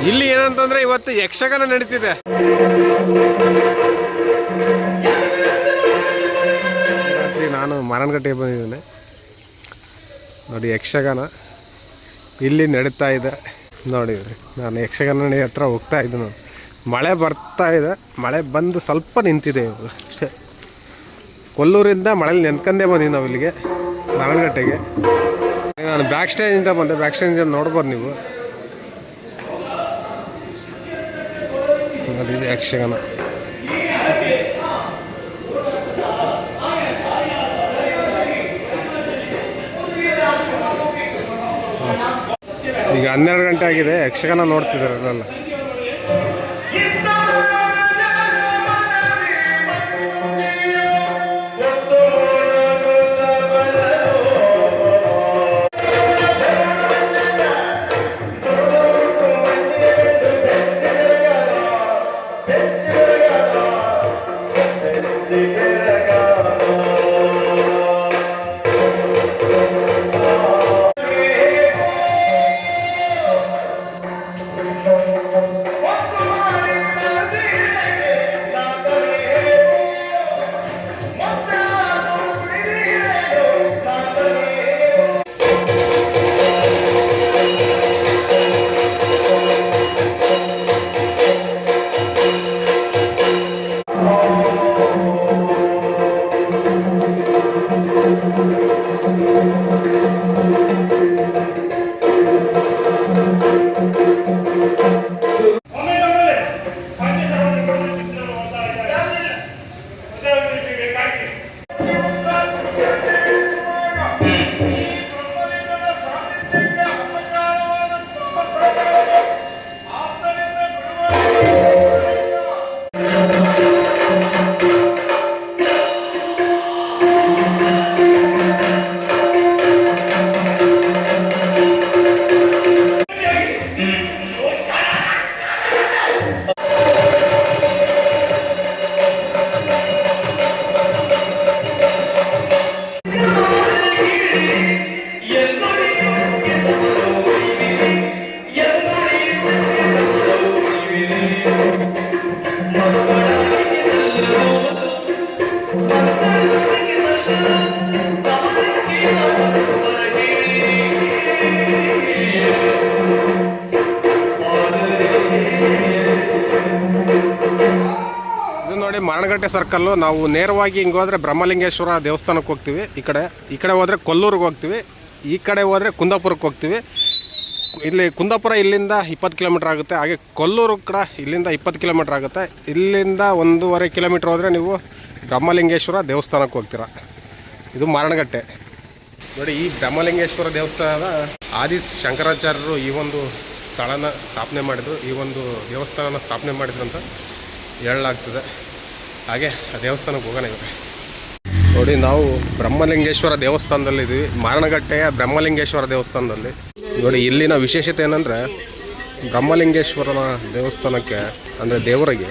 ಇಲ್ಲಿ ಏನಂತಂದ್ರೆ ಇವತ್ತು ಯಕ್ಷಗಾನ ನಡೀತಿದೆ. ರಾತ್ರಿ ನಾನು ಮಾರನಗಟ್ಟೆಗೆ ಬಂದಿದ್ದೇನೆ ನೋಡಿ. ಯಕ್ಷಗಾನ ಇಲ್ಲಿ ನಡೀತಾ ಇದೆ ನೋಡಿ. ನಾನು ಯಕ್ಷಗಾನ ಹತ್ರ ಹೋಗ್ತಾ ಇದ್ದೀನಿ. ಮಳೆ ಬರ್ತಾ ಇದೆ, ಮಳೆ ಬಂದು ಸ್ವಲ್ಪ ನಿಂತಿದೆ ಇವಾಗ ಅಷ್ಟೇ. ಕೊಲ್ಲೂರಿಂದ ಮಳೆಯಲ್ಲಿ ನೆನ್ಕಂದೇ ಬಂದಿದ್ದು ನಾವು ಇಲ್ಲಿಗೆ ಮಾರನಗಟ್ಟೆಗೆ. ನಾನು ಬ್ಯಾಕ್ ಸ್ಟೇಜಿಂದ ಬಂದೆ. ಬ್ಯಾಕ್ ಸ್ಟೇಜಿಂದ ನೋಡ್ಬೋದು ನೀವು. ಇದು ಯಕ್ಷಗಾನ. ಈಗ 12 ಗಂಟೆ ಆಗಿದೆ. ಯಕ್ಷಗಾನ ನೋಡ್ತಿದ್ದಾರೆ ಎಲ್ಲ. ಮಾರನಗಟ್ಟೆ ಸರ್ಕಲ್ಲು. ನಾವು ನೇರವಾಗಿ ಹಿಂಗೆ ಹೋದರೆ ಬ್ರಹ್ಮಲಿಂಗೇಶ್ವರ ದೇವಸ್ಥಾನಕ್ಕೆ ಹೋಗ್ತೀವಿ. ಈ ಕಡೆ ಹೋದರೆ ಕೊಲ್ಲೂರಿಗೆ ಹೋಗ್ತೀವಿ. ಈ ಕಡೆ ಹೋದರೆ ಕುಂದಾಪುರಕ್ಕೆ ಹೋಗ್ತೀವಿ. ಇಲ್ಲಿ ಕುಂದಾಪುರ ಇಲ್ಲಿಂದ 20 ಕಿಲೋಮೀಟ್ರ್ ಆಗುತ್ತೆ. ಹಾಗೆ ಕೊಲ್ಲೂರು ಕೂಡ ಇಲ್ಲಿಂದ 20 ಕಿಲೋಮೀಟ್ರ್ ಆಗುತ್ತೆ. ಇಲ್ಲಿಂದ 1.5 ಕಿಲೋಮೀಟ್ರ್ ಹೋದರೆ ನೀವು ಬ್ರಹ್ಮಲಿಂಗೇಶ್ವರ ದೇವಸ್ಥಾನಕ್ಕೆ ಹೋಗ್ತೀರ. ಇದು ಮಾರನಗಟ್ಟೆ ನೋಡಿ. ಈ ಬ್ರಹ್ಮಲಿಂಗೇಶ್ವರ ದೇವಸ್ಥಾನದ ಆದಿ ಶಂಕರಾಚಾರ್ಯರು ಈ ಒಂದು ಸ್ಥಳನ ಸ್ಥಾಪನೆ ಮಾಡಿದರು. ಈ ಒಂದು ದೇವಸ್ಥಾನನ ಸ್ಥಾಪನೆ ಮಾಡಿದ್ರು ಅಂತ ಹೇಳಲಾಗ್ತದೆ. ಹಾಗೆ ಆ ದೇವಸ್ಥಾನಕ್ಕೆ ಹೋಗೋಣ ಇವಾಗ. ನೋಡಿ, ನಾವು ಬ್ರಹ್ಮಲಿಂಗೇಶ್ವರ ದೇವಸ್ಥಾನದಲ್ಲಿದ್ದೀವಿ. ಮಾರನಗಟ್ಟೆಯ ಬ್ರಹ್ಮಲಿಂಗೇಶ್ವರ ದೇವಸ್ಥಾನದಲ್ಲಿ ನೋಡಿ. ಇಲ್ಲಿನ ವಿಶೇಷತೆ ಏನಂದರೆ ಬ್ರಹ್ಮಲಿಂಗೇಶ್ವರನ ದೇವಸ್ಥಾನಕ್ಕೆ ಅಂದರೆ ದೇವರಿಗೆ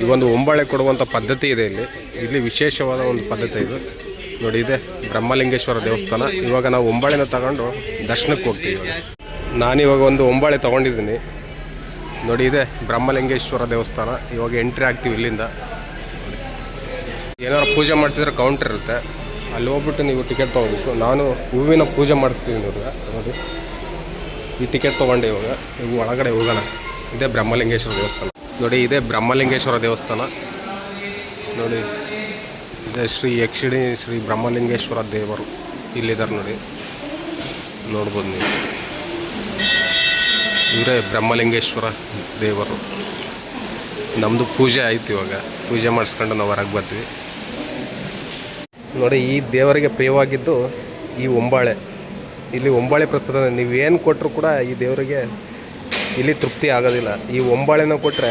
ಈ ಒಂದು ಒಂಬಾಳೆ ಕೊಡುವಂಥ ಪದ್ಧತಿ ಇದೆ. ಇಲ್ಲಿ ವಿಶೇಷವಾದ ಒಂದು ಪದ್ಧತಿ ಇದು ನೋಡಿ. ಇದೆ ಬ್ರಹ್ಮಲಿಂಗೇಶ್ವರ ದೇವಸ್ಥಾನ. ಇವಾಗ ನಾವು ಒಂಬಾಳೆನ ತಗೊಂಡು ದರ್ಶನಕ್ಕೆ ಹೋಗ್ತೀವಿ. ನಾನಿವಾಗ ಒಂದು ಒಂಬಾಳೆ ತೊಗೊಂಡಿದ್ದೀನಿ ನೋಡಿ. ಇದೆ ಬ್ರಹ್ಮಲಿಂಗೇಶ್ವರ ದೇವಸ್ಥಾನ. ಇವಾಗ ಎಂಟ್ರಿ ಆಗ್ತೀವಿ ಇಲ್ಲಿಂದ. ಏನಾದ್ರು ಪೂಜೆ ಮಾಡಿಸಿದ್ರೆ ಕೌಂಟರ್ ಇರುತ್ತೆ, ಅಲ್ಲಿ ಹೋಗ್ಬಿಟ್ಟು ನೀವು ಟಿಕೆಟ್ ತೊಗೋಬೇಕು. ನಾನು ಹೂವಿನ ಪೂಜೆ ಮಾಡಿಸ್ತೀನಿ ನೋಡಿ. ಈ ಟಿಕೆಟ್ ತೊಗೊಂಡೆ ಇವಾಗ ಒಳಗಡೆ ಹೋಗೋಣ. ಇದೇ ಬ್ರಹ್ಮಲಿಂಗೇಶ್ವರ ದೇವಸ್ಥಾನ ನೋಡಿ. ಇದೇ ಬ್ರಹ್ಮಲಿಂಗೇಶ್ವರ ದೇವಸ್ಥಾನ ನೋಡಿ. ಇದೇ ಶ್ರೀ ಯಕ್ಷಿಣಿ ಶ್ರೀ ಬ್ರಹ್ಮಲಿಂಗೇಶ್ವರ ದೇವರು ಇಲ್ಲಿದ್ದಾರೆ ನೋಡಿ. ನೋಡ್ಬೋದು ನೀವು. ಇವರೇ ಬ್ರಹ್ಮಲಿಂಗೇಶ್ವರ ದೇವರು. ನಮ್ಮದು ಪೂಜೆ ಆಯ್ತು. ಇವಾಗ ಪೂಜೆ ಮಾಡಿಸ್ಕೊಂಡು ನಾವು ಹೊರಗೆ ಬರ್ತೀವಿ ನೋಡಿ. ಈ ದೇವರಿಗೆ ಪ್ರಿಯವಾಗಿದ್ದು ಈ ಒಂಬಾಳೆ. ಇಲ್ಲಿ ಒಂಬಾಳೆ ಪ್ರಸಾದ ನೀವೇನು ಕೊಟ್ಟರು ಕೂಡ ಈ ದೇವರಿಗೆ ಇಲ್ಲಿ ತೃಪ್ತಿ ಆಗೋದಿಲ್ಲ. ಈ ಒಂಬಾಳೆನ ಕೊಟ್ಟರೆ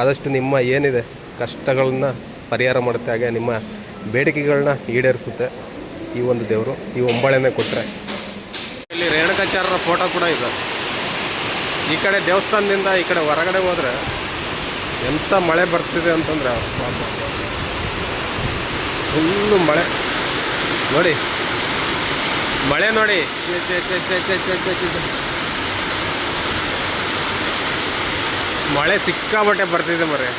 ಆದಷ್ಟು ನಿಮ್ಮ ಏನಿದೆ ಕಷ್ಟಗಳನ್ನ ಪರಿಹಾರ ಮಾಡುತ್ತೆ. ಹಾಗೆ ನಿಮ್ಮ ಬೇಡಿಕೆಗಳನ್ನ ಈಡೇರಿಸುತ್ತೆ ಈ ಒಂದು ದೇವರು. ಈ ಒಂಬಾಳೆನೇ ಕೊಟ್ಟರೆ. ಇಲ್ಲಿ ರೇಣುಕಾಚಾರ್ಯರ ಫೋಟೋ ಕೂಡ ಇದೆ. ಈ ಕಡೆ ದೇವಸ್ಥಾನದಿಂದ ಈ ಕಡೆ ಹೊರಗಡೆ ಹೋದರೆ ಎಂಥ ಮಳೆ ಬರ್ತಿದೆ ಅಂತಂದರೆ ಫುಲ್ಲು ಮಳೆ ನೋಡಿ. ಮಳೆ ನೋಡಿ. ಮಳೆ ಸಿಕ್ಕಾಬಟ್ಟೆ ಬರ್ತಿದೆ ಮರೆ.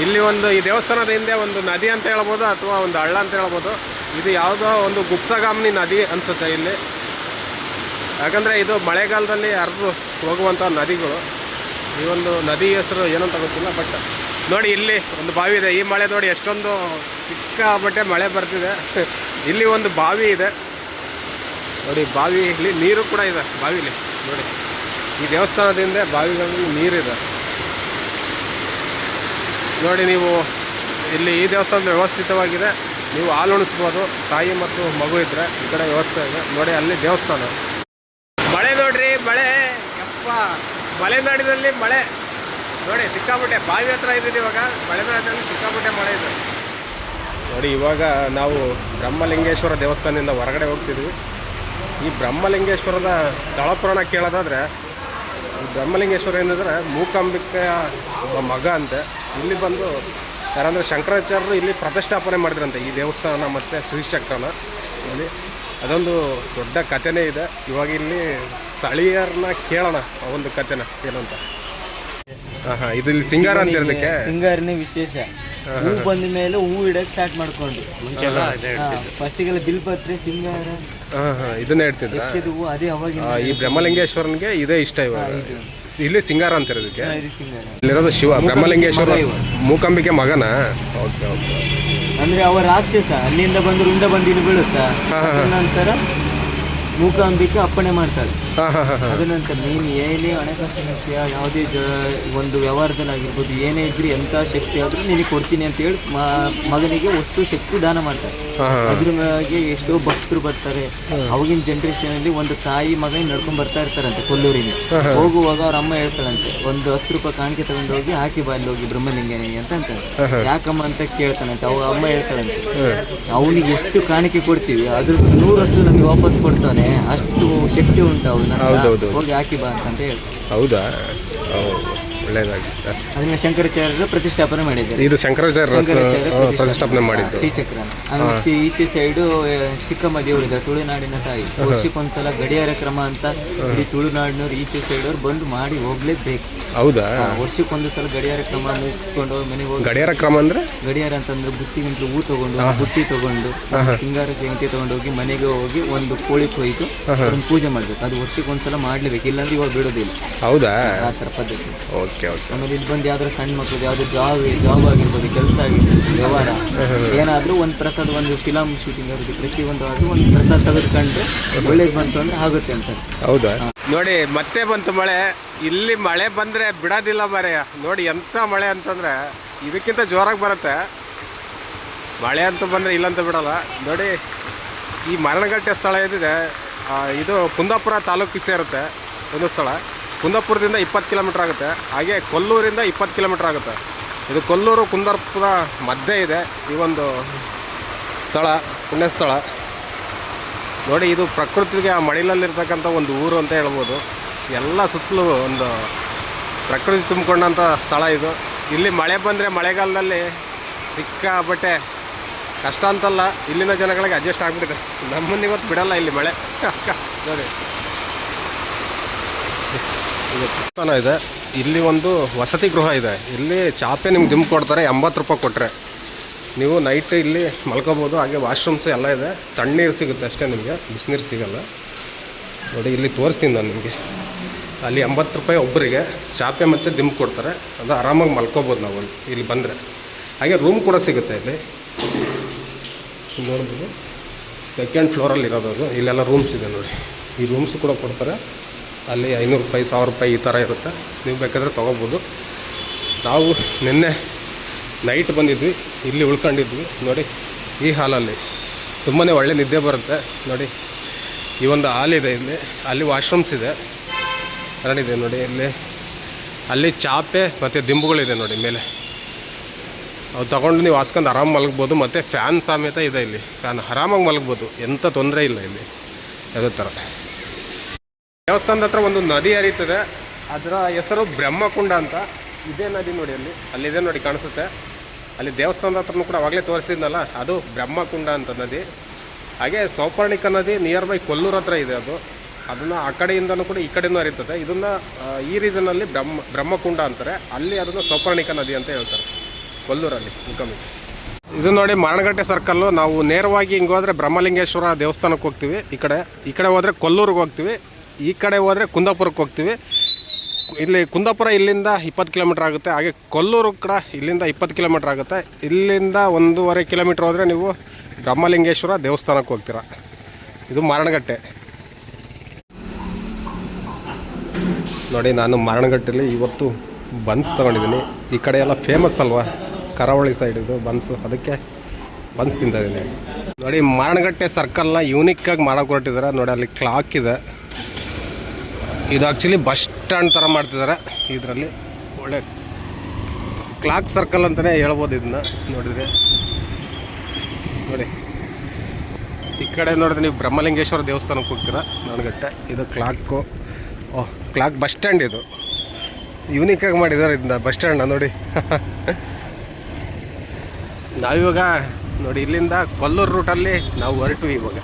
ಇಲ್ಲಿ ಒಂದು ಈ ದೇವಸ್ಥಾನದ ಹಿಂದೆ ಒಂದು ನದಿ ಅಂತ ಹೇಳ್ಬೋದು ಅಥವಾ ಒಂದು ಹಳ್ಳ ಅಂತ ಹೇಳ್ಬೋದು. ಇದು ಯಾವುದೋ ಒಂದು ಗುಪ್ತಗಾಮಿನಿ ನದಿ ಅನಿಸುತ್ತೆ ಇಲ್ಲಿ. ಯಾಕಂದರೆ ಇದು ಮಳೆಗಾಲದಲ್ಲಿ ಹರಿದು ಹೋಗುವಂಥ ನದಿಗಳು. ಈ ಒಂದು ನದಿ ಹೆಸರು ಏನಂತ ಗೊತ್ತಿಲ್ಲ. ಬಟ್ ನೋಡಿ ಇಲ್ಲಿ ಒಂದು ಬಾವಿ ಇದೆ. ಈ ಮಳೆ ನೋಡಿ ಎಷ್ಟೊಂದು ಸಿಕ್ಕಾಬಟ್ಟೆ ಮಳೆ ಬರ್ತಿದೆ. ಇಲ್ಲಿ ಒಂದು ಬಾವಿ ಇದೆ ನೋಡಿ. ಬಾವಿ ಇಲ್ಲಿ ನೀರು ಕೂಡ ಇದೆ ಬಾವಿಲಿ ನೋಡಿ. ಈ ದೇವಸ್ಥಾನದಿಂದ ಬಾವಿಗಳಲ್ಲಿ ನೀರಿದೆ ನೋಡಿ. ನೀವು ಇಲ್ಲಿ ಈ ದೇವಸ್ಥಾನದ ವ್ಯವಸ್ಥಿತವಾಗಿದೆ. ನೀವು ಹಾಲು ಉಣಿಸ್ಬೋದು ತಾಯಿ ಮತ್ತು ಮಗು ಇದ್ದರೆ. ಈ ಕಡೆ ವ್ಯವಸ್ಥೆ ಇದೆ ನೋಡಿ. ಅಲ್ಲಿ ದೇವಸ್ಥಾನ. ಮಳೆ ನೋಡ್ರಿ, ಮಳೆ ಯಪ್ಪ. ಮಲೆನಾಡಿನಲ್ಲಿ ಮಳೆ ನೋಡಿ ಸಿಕ್ಕಾಪಟ್ಟೆ. ಬಾವಿ ಹತ್ರ ಇದ್ದೀವಿ ಇವಾಗ. ಮಲೆನಾಡಿನಲ್ಲಿ ಸಿಕ್ಕಾಪಟ್ಟೆ ಮಳೆ ಇದೆ ನೋಡಿ. ಇವಾಗ ನಾವು ಬ್ರಹ್ಮಲಿಂಗೇಶ್ವರ ದೇವಸ್ಥಾನದಿಂದ ಹೊರಗಡೆ ಹೋಗ್ತಿದ್ವಿ. ಈ ಬ್ರಹ್ಮಲಿಂಗೇಶ್ವರದ ತಳಪುರಾಣ ಕೇಳೋದಾದರೆ, ಈ ಬ್ರಹ್ಮಲಿಂಗೇಶ್ವರ ಏನಂದರೆ ಮೂಕಾಂಬಿಕೆಯ ಒಬ್ಬ ಮಗ ಅಂತೆ. ಇಲ್ಲಿ ಬಂದು ಯಾರಂದರೆ ಶಂಕರಾಚಾರ್ಯರು ಇಲ್ಲಿ ಪ್ರತಿಷ್ಠಾಪನೆ ಮಾಡಿದ್ರಂತೆ ಈ ದೇವಸ್ಥಾನ ಮತ್ತು ಶ್ರೀಚಕ್ರನ ಇಲ್ಲಿ. ಅದೊಂದು ದೊಡ್ಡ ಕಥೆನೇ ಇದೆ. ಇವಾಗ ಇಲ್ಲಿ ಸ್ಥಳೀಯರನ್ನ ಕೇಳೋಣ ಆ ಒಂದು ಕಥೆನ ಏನಂತ. ಹಾಂ, ಇದು ಇಲ್ಲಿ ಸಿಂಗಾರ ಅಂತ ಇರೋದಕ್ಕೆ ಸಿಂಗಾರನೇ ವಿಶೇಷ. ಹೂ ಬಂದ ಮೇಲೆ ಹೂ ಇಡಕ್ಕೆ ಸ್ಟಾರ್ಟ್ ಮಾಡ್ಕೊಂಡು ಫಸ್ಟಿಗೆಲ್ಲ ಬಿಲ್ಪತ್ರೆ ಸಿಂಗಾರ ಇದನ್ನೇ ಹೇಳ್ತಿದ್ರು. ಅದೇ ಅವಾಗ ಈ ಬ್ರಹ್ಮಲಿಂಗೇಶ್ವರನಿಗೆ ಇದೇ ಇಷ್ಟ. ಇವಾಗ ಇಲ್ಲಿ ಸಿಂಗಾರ ಅಂತ ಇರೋದಕ್ಕೆ. ಇಲ್ಲಿರೋದು ಶಿವ ಬ್ರಹ್ಮಲಿಂಗೇಶ್ವರ ಮೂಕಾಂಬಿಕೆ ಮಗನ. Okay okay. ಅಂದ್ರೆ ಅವ ರಾಕ್ಷಸ ಅಲ್ಲಿಂದ ಬಂದು ರುಂಡ ಬಂದಿನ ಬೀಳುತ್ತಾ. ನಂತರ ಮೂಕಾಂಬಿಕೆ ಅಪ್ಪಣೆ ಮಾಡ್ತಾಳೆ. ಅದ ನಂತರ ನೀನು ಏನೇ ಹಣಕಾಸಿನ ವಿಷಯ ಯಾವುದೇ ಒಂದು ವ್ಯವಹಾರದಲ್ಲಿ ಆಗಿರ್ಬೋದು, ಏನೇ ಇದ್ರಿ ಎಂಥ ಶಕ್ತಿ ಆದರೂ ನಿನಗೆ ಕೊಡ್ತೀನಿ ಅಂತ ಹೇಳಿ ಮಗನಿಗೆ ಅಷ್ಟು ಶಕ್ತಿ ದಾನ ಮಾಡ್ತಾರೆ. ಅದ್ರ ಮ್ಯಾಗೆ ಎಷ್ಟೋ ಭಕ್ತರು ಬರ್ತಾರೆ. ಅವಾಗಿನ ಜನರೇಷನ್ ಅಲ್ಲಿ ಒಂದು ತಾಯಿ ಮಗ ನಡ್ಕೊಂಡ್ ಬರ್ತಾ ಇರ್ತಾರಂತೆ ಕೊಲ್ಲೂರಿನ. ಹೋಗುವಾಗ ಅವ್ರ ಅಮ್ಮ ಹೇಳ್ತಾಳಂತೆ, ಒಂದು 10 ರೂಪಾಯಿ ಕಾಣಿಕೆ ತಗೊಂಡು ಹೋಗಿ ಹಾಕಿ ಬಾಯಲ್ಲಿ ಹೋಗಿ ಬ್ರಹ್ಮಲಿಂಗನಿಗೆ ಅಂತ ಅಂತಾನೆ. ಯಾಕಮ್ಮ ಅಂತ ಕೇಳ್ತಾನಂತೆ. ಅವ ಅಮ್ಮ ಹೇಳ್ತಾಳಂತೆ, ಅವನಿಗೆ ಎಷ್ಟು ಕಾಣಿಕೆ ಕೊಡ್ತೀವಿ ಅದ್ರ 100ರಷ್ಟು ನಮಗೆ ವಾಪಸ್ ಕೊಡ್ತಾನೆ. ಅಷ್ಟು ಶಕ್ತಿ ಉಂಟು ಅವನ. ಹೋಗಿ ಹಾಕಿ ಬಾ ಅಂತ ಹೇಳ್ತಾರೆ. ಹೌದಾ? ಒಳ್ಳೇದಾಗಿ. ಅದನ್ನ ಶಂಕರಾಚಾರ್ಯರು ಪ್ರತಿಷ್ಠಾಪನೆ ಮಾಡಿದ್ದಾರೆ. ಇದು ಶಂಕರಾಚಾರ್ಯ ಪ್ರತಿಷ್ಠಾಪನೆ ಮಾಡಿದ್ದು ಶ್ರೀಚಕ್ರ. ಈಚೆ ಸೈಡು ಚಿಕ್ಕಮ್ಮ ದೇವರು ಇದೆ, ತುಳುನಾಡಿನ ತಾಯಿ. ವರ್ಷಕ್ಕೊಂದ್ಸಲ ಗಡಿಯಾರ ಕ್ರಮ ಅಂತ ಇಡೀ ತುಳುನಾಡಿನವ್ರು ಈಚೆ ಸೈಡವ್ರು ಬಂದು ಮಾಡಿ ಹೋಗ್ಲೇಬೇಕು. ಹೌದಾ? ವರ್ಷಕ್ಕೊಂದು ಸಲ ಗಡಿಯಾರ ಕ್ರಮ ಮುಗಿಸ್ಕೊಂಡು ಮನೆಗೆ ಹೋಗಿ. ಗಡಿಯಾರ ಕ್ರಮ ಅಂದ್ರೆ ಗಡಿಯಾರ ಅಂತಂದ್ರೆ ಬುತ್ತಿಗಿಂತಲೂ ಹೂ ತಗೊಂಡು ಬುತ್ತಿ ತಗೊಂಡು ಸಿಂಗಾರ ಸೇವಂತಿ ತಗೊಂಡು ಹೋಗಿ ಮನೆಗೆ ಹೋಗಿ ಒಂದು ಕೋಳಿ ಕೊಯ್ದು ಒಂದು ಪೂಜೆ ಮಾಡ್ಬೇಕು. ಅದು ವರ್ಷಕ್ಕೊಂದ್ಸಲ ಮಾಡ್ಲೇಬೇಕು, ಇಲ್ಲಾಂದ್ರೆ ಇವಾಗ ಬಿಡೋದಿಲ್ಲ. ಹೌದಾ? ಆ ಥರ ಪದ್ಧತಿ. Okay okay. ಆಮೇಲೆ ಇಲ್ಲಿ ಬಂದು ಯಾವ್ದಾರು ಸಣ್ಣ ಮಕ್ಕಳು ಯಾವ್ದು ಜಾಬ್ ಆಗಿರ್ಬೋದು, ಕೆಲಸ ಆಗಿರ್ಬೋದು, ವ್ಯವಹಾರ ಏನಾದರೂ ಒಂದು ಪ್ರಸಾದ, ಒಂದು ಫಿಲಮ್ ಶೂಟಿಂಗ್ ಆಗುತ್ತೆ, ಪ್ರತಿಯೊಂದು ಆದರೂ ಒಂದು ಪ್ರಸಾದ ತೆಗೆದುಕೊಂಡ್ರೆ ಒಳ್ಳೇದು ಬಂತು ಅಂದ್ರೆ ಆಗುತ್ತೆ ಅಂತ. ಹೌದಾ? ನೋಡಿ ಮತ್ತೆ ಬಂತು ಮಳೆ. ಇಲ್ಲಿ ಮಳೆ ಬಂದರೆ ಬಿಡೋದಿಲ್ಲ ಮರೆಯ. ನೋಡಿ ಎಂಥ ಮಳೆ ಅಂತಂದರೆ ಇದಕ್ಕಿಂತ ಜೋರಾಗಿ ಬರುತ್ತೆ ಮಳೆ ಅಂತೂ ಬಂದರೆ, ಇಲ್ಲಂತ ಬಿಡೋಲ್ಲ. ನೋಡಿ ಈ ಮರಣಗಟ್ಟೆ ಸ್ಥಳ ಏನಿದೆ ಇದು ಕುಂದಾಪುರ ತಾಲೂಕಿಗೆ ಸೇರುತ್ತೆ ಒಂದು ಸ್ಥಳ. ಕುಂದಾಪುರದಿಂದ 20 ಕಿಲೋಮೀಟ್ರ್ ಆಗುತ್ತೆ. ಹಾಗೆ ಕೊಲ್ಲೂರಿಂದ 20 ಕಿಲೋಮೀಟ್ರ್ ಆಗುತ್ತೆ. ಇದು ಕೊಲ್ಲೂರು ಕುಂದಾಪುರ ಮಧ್ಯೆ ಇದೆ ಈ ಒಂದು ಸ್ಥಳ, ಪುಣ್ಯಸ್ಥಳ. ನೋಡಿ ಇದು ಪ್ರಕೃತಿಗೆ ಆ ಮಡಿಲಲ್ಲಿರ್ತಕ್ಕಂಥ ಒಂದು ಊರು ಅಂತ ಹೇಳ್ಬೋದು. ಎಲ್ಲ ಸುತ್ತಲೂ ಒಂದು ಪ್ರಕೃತಿ ತುಂಬಿಕೊಂಡಂಥ ಸ್ಥಳ ಇದು. ಇಲ್ಲಿ ಮಳೆ ಬಂದರೆ ಮಳೆಗಾಲದಲ್ಲಿ ಸಿಕ್ಕಾಬಟ್ಟೆ ಕಷ್ಟ ಅಂತಲ್ಲ, ಇಲ್ಲಿನ ಜನಗಳಿಗೆ ಅಡ್ಜಸ್ಟ್ ಆಗಿಬಿಟ್ಟಿದೆ. ನಮ್ಮನ್ನ ಇವತ್ತು ಬಿಡಲ್ಲ ಇಲ್ಲಿ ಮಳೆ. ನೋಡಿ ದೇವಸ್ಥಾನ ಇದೆ. ಇಲ್ಲಿ ಒಂದು ವಸತಿ ಗೃಹ ಇದೆ. ಇಲ್ಲಿ ಚಾಪೆ ನಿಮ್ಗೆ ದಿಂಬು ಕೊಡ್ತಾರೆ 80 ರೂಪಾಯಿ ಕೊಟ್ಟರೆ. ನೀವು ನೈಟ್ ಇಲ್ಲಿ ಮಲ್ಕೋಬೋದು. ಹಾಗೆ ವಾಶ್ರೂಮ್ಸ್ ಎಲ್ಲ ಇದೆ. ತಣ್ಣೀರು ಸಿಗುತ್ತೆ ಅಷ್ಟೇ, ನಿಮಗೆ ಬಿಸಿನೀರು ಸಿಗೋಲ್ಲ. ನೋಡಿ ಇಲ್ಲಿ ತೋರಿಸ್ತೀನಿ ನಾನು ನಿಮಗೆ. ಅಲ್ಲಿ 80 ರೂಪಾಯಿ ಒಬ್ಬರಿಗೆ ಚಾಪೆ ಮತ್ತು ದಿಂಬು ಕೊಡ್ತಾರೆ. ಅದು ಆರಾಮಾಗಿ ಮಲ್ಕೋಬೋದು ನಾವು ಇಲ್ಲಿ ಬಂದರೆ. ಹಾಗೆ ರೂಮ್ ಕೂಡ ಸಿಗುತ್ತೆ ಇಲ್ಲಿ ನೋಡ್ಬೋದು. 2nd ಫ್ಲೋರಲ್ಲಿ ಇರೋದು ಅದು. ಇಲ್ಲೆಲ್ಲ ರೂಮ್ಸ್ ಇದೆ ನೋಡಿ. ಈ ರೂಮ್ಸ್ ಕೂಡ ಕೊಡ್ತಾರೆ. ಅಲ್ಲಿ 500 ರೂಪಾಯಿ 1000 ರೂಪಾಯಿ ಈ ಥರ ಇರುತ್ತೆ. ನೀವು ಬೇಕಾದರೆ ತೊಗೋಬೋದು. ನಾವು ನಿನ್ನೆ ನೈಟ್ ಬಂದಿದ್ವಿ, ಇಲ್ಲಿ ಉಳ್ಕೊಂಡಿದ್ವಿ. ನೋಡಿ ಈ ಹಾಲಲ್ಲಿ ತುಂಬಾ ಒಳ್ಳೆ ನಿದ್ದೆ ಬರುತ್ತೆ. ನೋಡಿ ಈ ಒಂದು ಹಾಲಿದೆ ಇಲ್ಲಿ. ಅಲ್ಲಿ ವಾಶ್ರೂಮ್ಸ್ ಇದೆ, ಎರಡಿದೆ ನೋಡಿ ಇಲ್ಲಿ. ಅಲ್ಲಿ ಚಾಪೆ ಮತ್ತು ದಿಂಬುಗಳಿದೆ ನೋಡಿ ಮೇಲೆ. ಅವು ತೊಗೊಂಡು ನೀವು ಹಾಸ್ಕೊಂಡು ಆರಾಮ ಮಲಗ್ಬೋದು. ಮತ್ತು ಫ್ಯಾನ್ ಸಮೇತ ಇದೆ ಇಲ್ಲಿ. ಫ್ಯಾನ್ ಆರಾಮಾಗಿ ಮಲಗ್ಬೋದು, ಎಂಥ ತೊಂದರೆ ಇಲ್ಲ ಇಲ್ಲಿ ಯಾವುದೇ ಥರ. ದೇವಸ್ಥಾನದ ಹತ್ರ ಒಂದು ನದಿ ಹರಿಯುತ್ತದೆ. ಅದರ ಹೆಸರು ಬ್ರಹ್ಮಕುಂಡ ಅಂತ. ಇದೇ ನದಿ ನೋಡಿ, ಅಲ್ಲಿದೆ ನೋಡಿ ಕಾಣಿಸುತ್ತೆ. ಅಲ್ಲಿ ದೇವಸ್ಥಾನದ ಹತ್ರನೂ ಕೂಡ ಅವಾಗಲೇ ತೋರಿಸಿದ್ನಲ್ಲ, ಅದು ಬ್ರಹ್ಮಕುಂಡ ಅಂತ ನದಿ. ಹಾಗೆ ಸೌಪರ್ಣಿಕ ನದಿ ನಿಯರ್ ಬೈ ಕೊಲ್ಲೂರು ಹತ್ರ ಇದೆ ಅದು. ಅದನ್ನು ಆ ಕಡೆಯಿಂದನೂ ಕೂಡ ಈ ಕಡೆಯೂ ಹರಿತದೆ. ಇದನ್ನು ಈ ರೀಸನಲ್ಲಿ ಬ್ರಹ್ಮಕುಂಡ ಅಂತಾರೆ. ಅಲ್ಲಿ ಅದನ್ನು ಸೌಪರ್ಣಿಕ ನದಿ ಅಂತ ಹೇಳ್ತಾರೆ ಕೊಲ್ಲೂರಲ್ಲಿ ಮೂಕಾಂಬಿಕೆ. ಇದು ನೋಡಿ ಮರಣಗಟ್ಟೆ ಸರ್ಕಲ್ಲು. ನಾವು ನೇರವಾಗಿ ಹಿಂಗೆ ಹೋದರೆ ಬ್ರಹ್ಮಲಿಂಗೇಶ್ವರ ದೇವಸ್ಥಾನಕ್ಕೆ ಹೋಗ್ತೀವಿ. ಈ ಕಡೆ ಹೋದರೆ ಕೊಲ್ಲೂರಿಗೆ ಹೋಗ್ತೀವಿ. ಈ ಕಡೆ ಹೋದರೆ ಕುಂದಾಪುರಕ್ಕೆ ಹೋಗ್ತೀವಿ. ಇಲ್ಲಿ ಕುಂದಾಪುರ ಇಲ್ಲಿಂದ 20 ಕಿಲೋಮೀಟ್ರ್ ಆಗುತ್ತೆ. ಹಾಗೆ ಕೊಲ್ಲೂರು ಕೂಡ ಇಲ್ಲಿಂದ 20 ಕಿಲೋಮೀಟ್ರ್ ಆಗುತ್ತೆ. ಇಲ್ಲಿಂದ 1.5 ಕಿಲೋಮೀಟ್ರ್ ಹೋದರೆ ನೀವು ಬ್ರಹ್ಮಲಿಂಗೇಶ್ವರ ದೇವಸ್ಥಾನಕ್ಕೆ ಹೋಗ್ತೀರ. ಇದು ಮರಣಗಟ್ಟೆ ನೋಡಿ. ನಾನು ಮರಣಗಟ್ಟೆಯಲ್ಲಿ ಇವತ್ತು ಬನ್ಸ್ ತೊಗೊಂಡಿದ್ದೀನಿ. ಈ ಕಡೆ ಎಲ್ಲ ಫೇಮಸ್ ಅಲ್ವಾ ಕರಾವಳಿ ಸೈಡ್ ಇದು ಬನ್ಸು, ಅದಕ್ಕೆ ಬನ್ಸ್ ತಿಂತಿದ್ದೀನಿ ನೋಡಿ. ಮರಣಗಟ್ಟೆ ಸರ್ಕಲ್ನ ಯೂನಿಕ್ಕಾಗಿ ಮಾಡೋಕೆ ಹೊರಟಿದ್ದಾರೆ ನೋಡಿ. ಅಲ್ಲಿ ಕ್ಲಾಕ್ ಇದೆ. ಇದು ಆ್ಯಕ್ಚುಲಿ ಬಸ್ ಸ್ಟ್ಯಾಂಡ್ ಥರ ಮಾಡ್ತಿದ್ದಾರೆ. ಇದರಲ್ಲಿ ಒಳ್ಳೆ ಕ್ಲಾಕ್ ಸರ್ಕಲ್ ಅಂತಲೇ ಹೇಳ್ಬೋದು ಇದನ್ನ ನೋಡಿದರೆ. ನೋಡಿ ಈ ಕಡೆ ನೋಡಿದ್ರೆ ನೀವು ಬ್ರಹ್ಮಲಿಂಗೇಶ್ವರ ದೇವಸ್ಥಾನಕ್ಕೆ ಹೋಗ್ತೀರಾ ಮರಣಗಟ್ಟೆ. ಇದು ಕ್ಲಾಕು. Clock bus stand. ಇದು ಯೂನಿಕಾಗಿ ಮಾಡಿದ್ದಾರೆ ಇದನ್ನ ಬಸ್ ಸ್ಟ್ಯಾಂಡ್ನ ನೋಡಿ. ನಾವಿವಾಗ ನೋಡಿ ಇಲ್ಲಿಂದ ಕೊಲ್ಲೂರು ರೂಟಲ್ಲಿ ನಾವು ಹೊರಟಿವಿ ಇವಾಗ.